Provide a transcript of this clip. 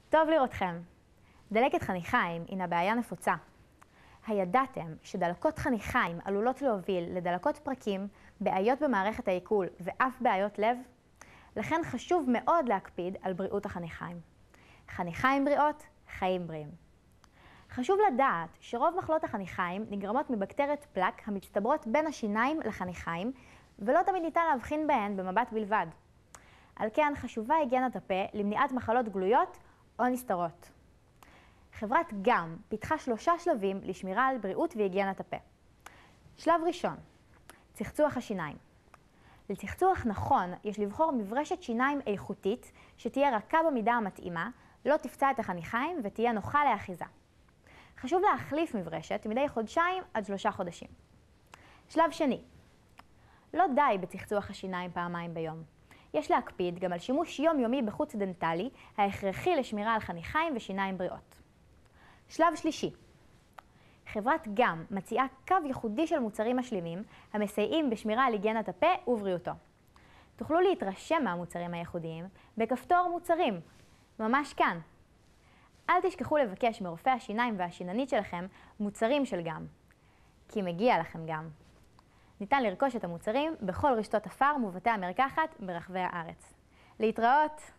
טוב לראותכם. דלקת חניכיים הינה בעיה נפוצה. הידעתם שדלקות חניכיים עלולות להוביל לדלקות פרקים, בעיות במערכת העיכול ואף בעיות לב? לכן חשוב מאוד להקפיד על בריאות החניכיים. חניכיים בריאות, חיים בריאים. חשוב לדעת שרוב מחלות החניכיים נגרמות מבקטריות פלק המצטברות בין השיניים לחניכיים, ולא תמיד ניתן להבחין בהן במבט בלבד. על כן חשובה היגיינת הפה למניעת מחלות גלויות או נסתרות. חברת גם פיתחה 3 שלבים לשמירה על בריאות והיגיינת הפה. שלב ראשון, צחצוח השיניים. לצחצוח נכון יש לבחור מברשת שיניים איכותית שתהיה רכה במידה המתאימה, לא תפצע את החניכיים ותהיה נוחה לאחיזה. חשוב להחליף מברשת מדי 2 עד 3 חודשים. שלב שני, לא די בצחצוח השיניים פעמיים ביום. יש להקפיד גם על שימוש יומיומי בחוץ דנטלי, ההכרחי לשמירה על חניכיים ושיניים בריאות. שלב שלישי, חברת גם מציעה קו ייחודי של מוצרים משלימים המסייעים בשמירה על היגיינת הפה ובריאותו. תוכלו להתרשם מהמוצרים הייחודיים בכפתור מוצרים, ממש כאן. אל תשכחו לבקש מרופא השיניים והשיננית שלכם מוצרים של גם, כי מגיע לכם גם. ניתן לרכוש את המוצרים בכל רשתות הפארם ובתי המרקחת ברחבי הארץ. להתראות!